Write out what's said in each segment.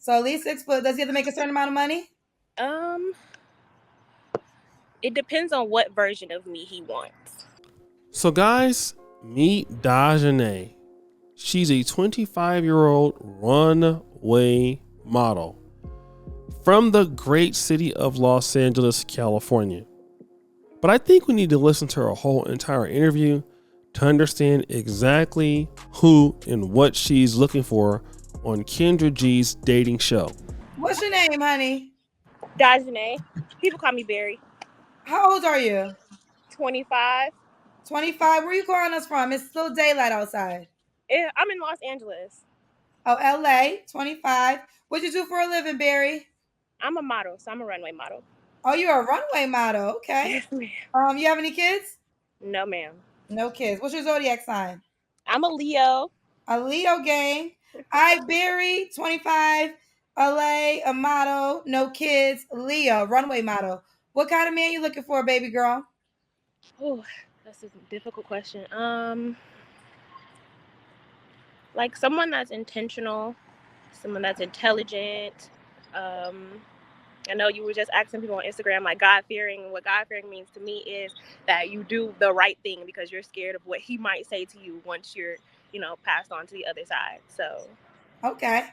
So at least 6 foot. Does he have to make a certain amount of money? Um, it depends on what version of me he wants. So guys, meet Dajanay. She's a 25-year-old runway model from the great city of Los Angeles, California. But I think we need to listen to her whole entire interview to understand exactly who and what she's looking for on Kendra G's dating show. What's your name, honey? Dajanay. People call me Barry. How old are you? 25. 25. Where are you calling us from? It's still daylight outside. Yeah, I'm in Los Angeles. Oh, LA, 25. What you do for a living, Barry? I'm a model, so I'm a runway model. Oh, you're a runway model. Okay. Yes, ma'am. You have any kids? No, ma'am. No kids. What's your zodiac sign? I'm a Leo. A Leo gang. I Barry, 25, LA, a model, no kids, Leo, runway model. What kind of man you looking for, baby girl? Oh, that's a difficult question. Like someone that's intentional, someone that's intelligent. I know you were just asking people on Instagram, like God-fearing. What God-fearing means to me is that you do the right thing because you're scared of what he might say to you once you're, passed on to the other side. So. Okay.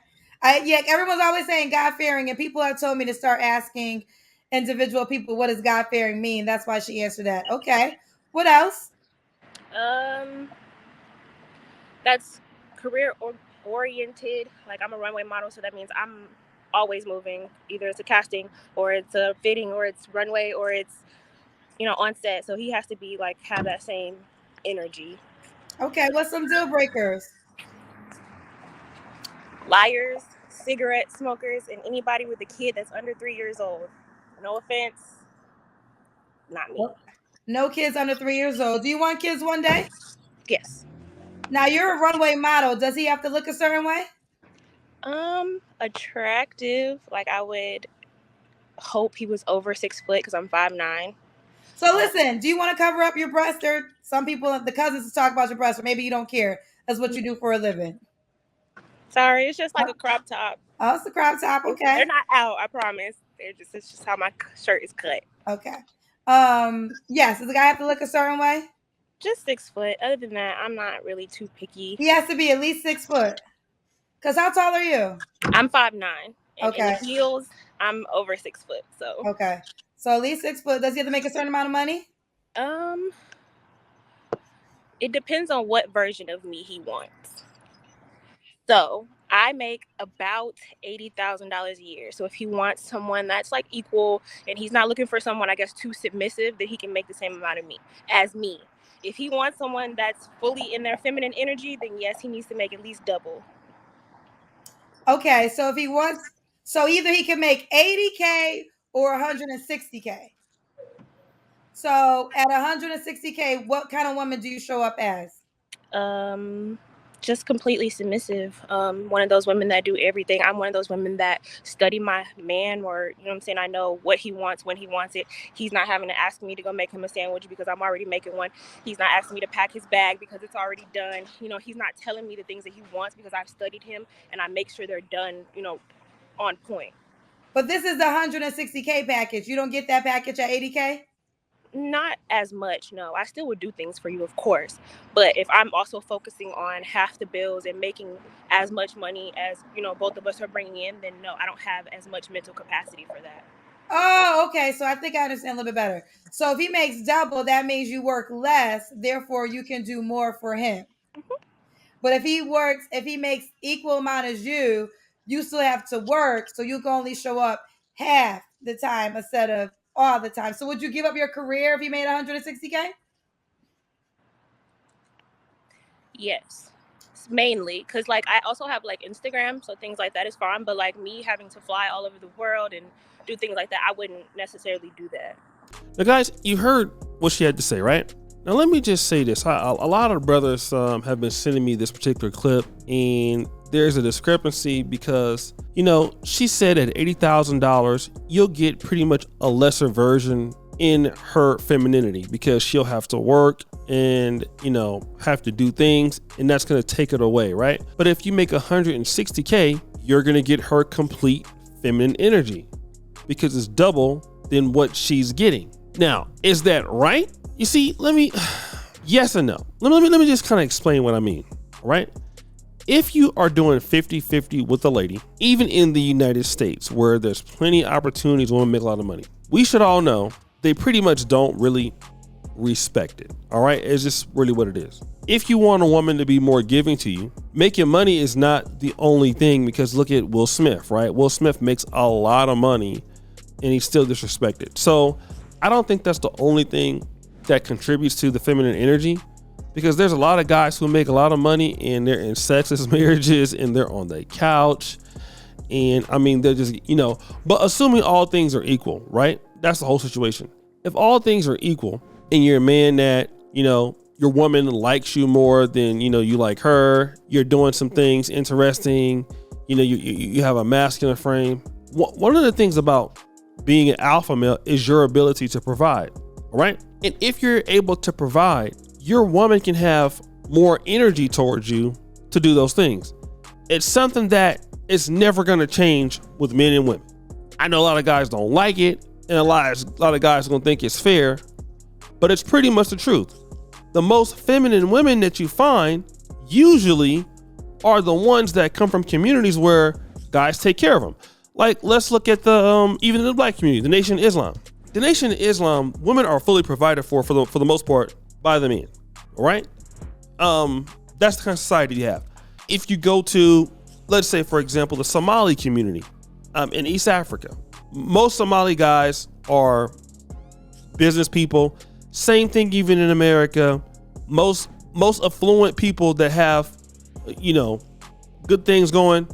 Everyone's always saying God-fearing, and people have told me to start asking individual people, what does God-fearing mean? That's why she answered that. Okay. What else? That's career oriented. Like I'm a runway model, so that means I'm always moving. Either it's a casting or it's a fitting or it's runway or it's, on set. So he has to be like, have that same energy. Okay. What's some deal breakers? Liars, cigarette smokers, and anybody with a kid that's under 3 years old. No offense. Not me. No kids under 3 years old. Do you want kids one day? Yes. Now you're a runway model. Does he have to look a certain way? Attractive. Like I would hope he was over 6 foot because I'm 5'9". So listen, do you want to cover up your breast? Or some people, the cousins, talk about your breast, or maybe you don't care. That's what you do for a living. Sorry, it's just like a crop top. Oh, it's a crop top. Okay. They're not out, I promise. It's just how my shirt is cut. Okay. Yes. Does the guy have to look a certain way? Just 6 foot. Other than that, I'm not really too picky. He has to be at least 6 foot. Because how tall are you? I'm 5'9". Okay. In heels, I'm over 6 foot. So. Okay. So at least 6 foot. Does he have to make a certain amount of money? It depends on what version of me he wants. So I make about $80,000 a year. So if he wants someone that's like equal and he's not looking for someone, I guess, too submissive, then he can make the same amount of as me. If he wants someone that's fully in their feminine energy, then yes, he needs to make at least double. Okay. So if he wants, so either he can make $80K or $160K. So at $160K, what kind of woman do you show up as? Just completely submissive. One of those women that do everything. I'm one of those women that study my man, or you know what I'm saying, I know what he wants when he wants it. He's not having to ask me to go make him a sandwich because I'm already making one. He's not asking me to pack his bag because it's already done. He's not telling me the things that he wants because I've studied him and I make sure they're done, on point. But this is the $160K package. You don't get that package at $80K? Not as much, no. I still would do things for you, of course. But if I'm also focusing on half the bills and making as much money as, both of us are bringing in, then no, I don't have as much mental capacity for that. Oh, okay. So I think I understand a little bit better. So if he makes double, that means you work less. Therefore, you can do more for him. Mm-hmm. But if he makes equal amount as you still have to work. So you can only show up half the time instead of all the time. So would you give up your career if you made $160K? Yes, mainly because like I also have like Instagram, so things like that is fine. But like me having to fly all over the world and do things like that, I wouldn't necessarily do that. Now, guys, you heard what she had to say, right? Now, let me just say this. A lot of brothers have been sending me this particular clip, and there's a discrepancy because, she said at $80,000, you'll get pretty much a lesser version in her femininity because she'll have to work and, have to do things, and that's going to take it away, right? But if you make $160K, you're going to get her complete feminine energy because it's double than what she's getting. Now, is that right? You see, yes and no. Let me just kind of explain what I mean. All right. If you are doing 50-50 with a lady, even in the United States where there's plenty of opportunities, women make a lot of money, we should all know they pretty much don't really respect it. All right. It's just really what it is. If you want a woman to be more giving to you, making money is not the only thing, because look at Will Smith, right? Will Smith makes a lot of money and he's still disrespected. So I don't think that's the only thing that contributes to the feminine energy, because there's a lot of guys who make a lot of money and they're in sexless marriages and they're on the couch. And I mean, they're just, but assuming all things are equal, right? That's the whole situation. If all things are equal and you're a man that, your woman likes you more than, you like her, you're doing some things interesting, you have a masculine frame. One of the things about being an alpha male is your ability to provide, all right? And if you're able to provide, your woman can have more energy towards you to do those things. It's something that is never going to change with men and women. I know a lot of guys don't like it, and a lot of guys are going to think it's fair, but it's pretty much the truth. The most feminine women that you find usually are the ones that come from communities where guys take care of them. Like, let's look at the even in the black community, the Nation of Islam. The Nation of Islam, women are fully provided for the most part by the men. All right. That's the kind of society you have. If you go to, let's say, for example, the Somali community in East Africa, most Somali guys are business people. Same thing even in America. Most affluent people that have, good things going,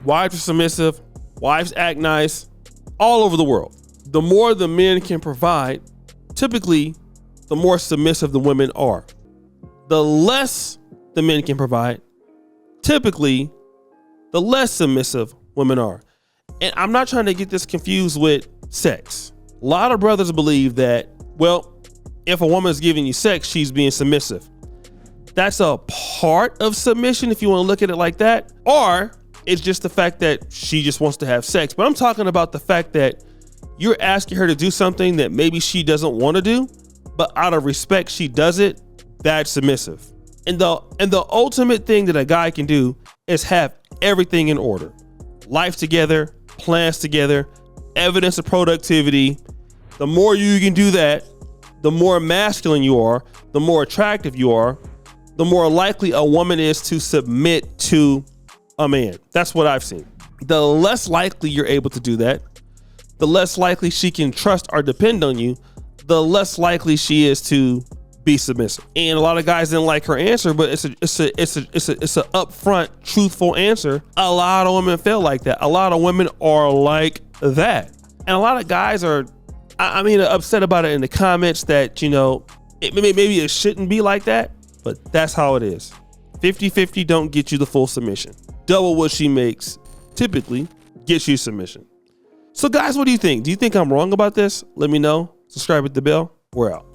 wives are submissive, wives act nice, all over the world. The more the men can provide, typically, the more submissive the women are. The less the men can provide, typically, the less submissive women are. And I'm not trying to get this confused with sex. A lot of brothers believe that, well, if a woman is giving you sex, she's being submissive. That's a part of submission if you want to look at it like that. Or it's just the fact that she just wants to have sex. But I'm talking about the fact that you're asking her to do something that maybe she doesn't want to do, but out of respect, she does it. That's submissive. And the ultimate thing that a guy can do is have everything in order. Life together, plans together, evidence of productivity. The more you can do that, the more masculine you are, the more attractive you are, the more likely a woman is to submit to a man. That's what I've seen. The less likely you're able to do that, the less likely she can trust or depend on you, the less likely she is to be submissive. And a lot of guys didn't like her answer, but it's a upfront, truthful answer. A lot of women feel like that. A lot of women are like that. And a lot of guys are, upset about it in the comments that, maybe it shouldn't be like that, but that's how it is. 50-50 don't get you the full submission. Double what she makes typically gets you submission. So guys, what do you think? Do you think I'm wrong about this? Let me know. Subscribe with the bell. We're out.